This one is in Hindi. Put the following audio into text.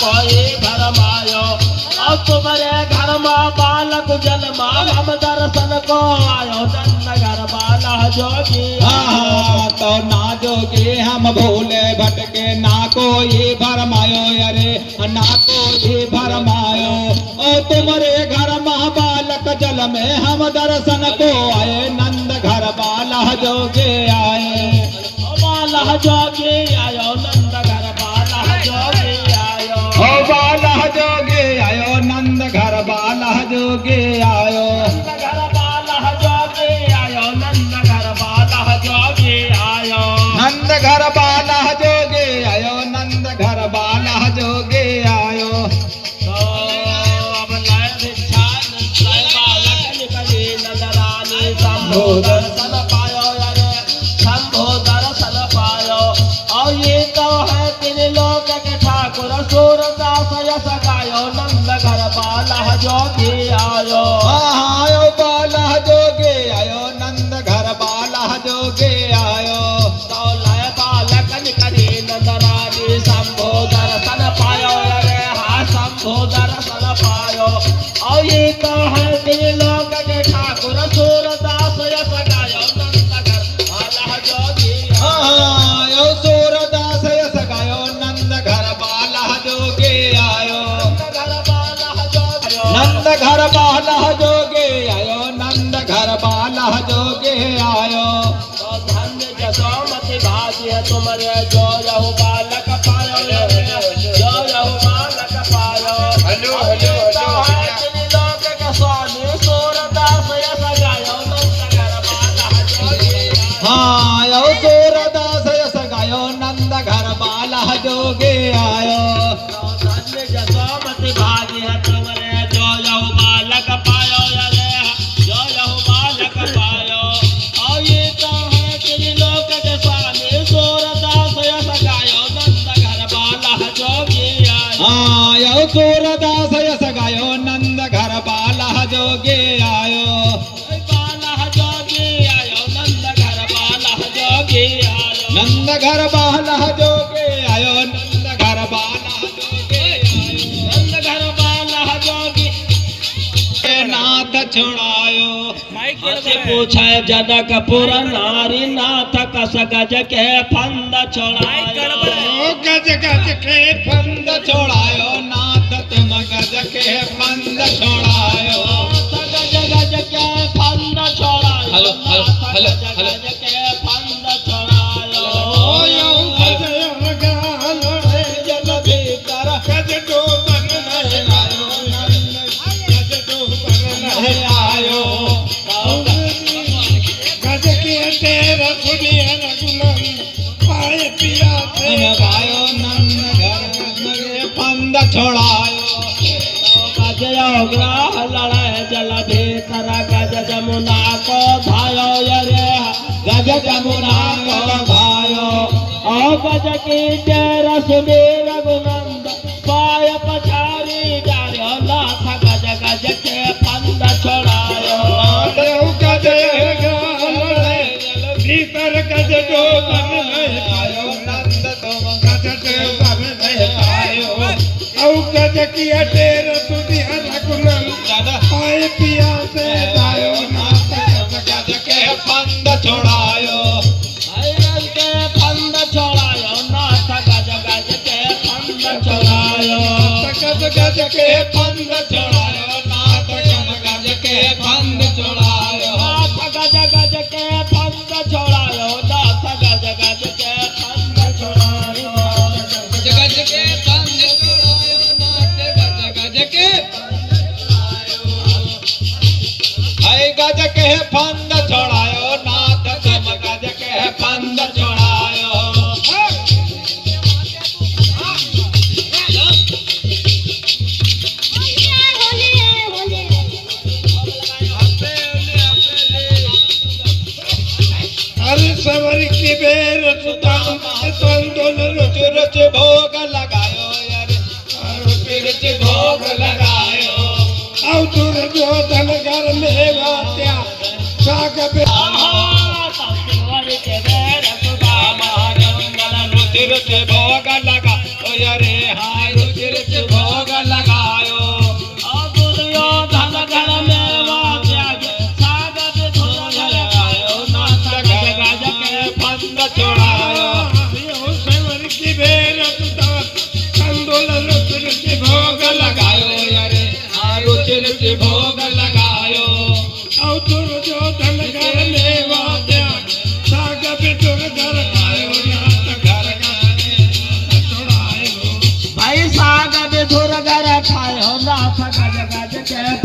कोई भरमायो। और तुम्हारे घर में बालक जन्मा हम दर्शन को आयो। नंद घर बाला जोगी तो ना जोगी हम भूले भटके ना कोई भरमायो अरे ना कोई भरमायो। ओ तुम्हारे घर में बालक जल में हम दर्शन को आए। नंद घर बाला जोगे आए। बाला जोगी आयो। नंद घर बाला जोगी आयो। ओ बाला जोगे आयो। नंद घर बाला जोगे आयो। नंद घर बाला जोगी आयो। नंद घर बाला जोगी आयो। नंद घर बाला जोगे आयो। नंद घर बाला जोगे आयो। तो अब लय भिक्षा लय बालक निकली नजरानी। शंभो दर्शन पायो अरे शंभो दर्शन पायो। और ये तो है तीन लोक के ठाकुर सूरदास यश गायो। नंद घर बाला जोगी आयो। आयो बाला जोगे आयो। नंद घर बाला जोगे आयो। तो लय बालक निकली नजरानी। शंभो दर्शन पायो अरे हाँ शंभो दर्शन पायो। और ये तो है तीन लोक के ठाकुर सूरदास यश गायो। नंद घर बाला जोगी आयो सूरदास यश गायो। नंद घर बाला जोगे आयो। नंद घर बाला जोगी आयो। नंद घर बाला जोगे आयो। नंद घर बाला जोगे आयो। तो धन्य जसोमति भाग्य है तुम्हारे जो यहु बालक पायो। जो यहु बालक पायो। Hello, hello, hello. तीन लोक के स्वामी सूरदास यश गायो। नंद घर बाला जोगी आयो। आयो सूरदास यश गायो। नंद घर बाला जोगे आयो। तो धन्य जसोमति भाग्य है तुम्हारे जो यहु बालक पायो अरे जो यहु बालक पायो। और ये तो है तीन लोक के स्वामी सूरदास यश गायो। नंद घर बाला जोगी आयो। आयो सूरदास यश गायो। नंद घर बाला जोगे आयो। बाला जोगी आयो। नंद घर बाला जोगी आयो। नंद घर बाला जोगे आयो। नंद घर बाला जोगे आयो। नंद घर बाला जोगी नाथ छुड़ायो। से पूछे जनकपुर नारी नाथ कस गज के फंद छोड़ायो। गज गज के फंद छोड़ायो। नाथ तुम गज के फंद छोड़ायो। गज गज के फंद छोड़ायो। हेलो, हेलो, हेलो, गज हेलो। गज के फंद छोड़ायो। जल भीतर गज डूबन नहीं आयो। गज डूबन नहीं आयो। गज के तेरा सुनिए रघुनंद पाए पिया से गायो। नंद घर में फंद छोड़ायो। गज ग्रह लड़े जल भीतर गज जमुना को धायो अरे गज जमुना को धायो। और गज की तेर सुनी रघुनंद पाय पछाड़ी डालो। नाथ गज गज के फंद छोड़ायो। देव गज भीतर गज डूबन नहीं पायो। नंद तुम गज डूबन नहीं पायो। औ गज की तेरा सुनिए रघुनंद पाए पिया से जायो। नाथ गज के फंद छोड़ायो। गज के फंद छोड़ायो। नाथ गज गज के फंद छोड़ायो। गज गज के फंद छोड़ायो। नाथ गज के फंद छोड़ायो। नाथ गज गज के फंद छोड़ायो। नाथ गज गज के फंद छोड़ायो। गज गज के फंद छोड़ायो। नाथ गज गज के गज के फंद छोड़ायो। नाथ तुम गज के फंद छोड़ायो। हर सवर की बेर सुतम संतुल रुच रुच भोग लगायो। यार रुच भोग लगायो। औ दुर्योधन घर में वात्या साग पे रुच रुच भोग लगा। रे हाँ रुच रुच नाथ गज गज के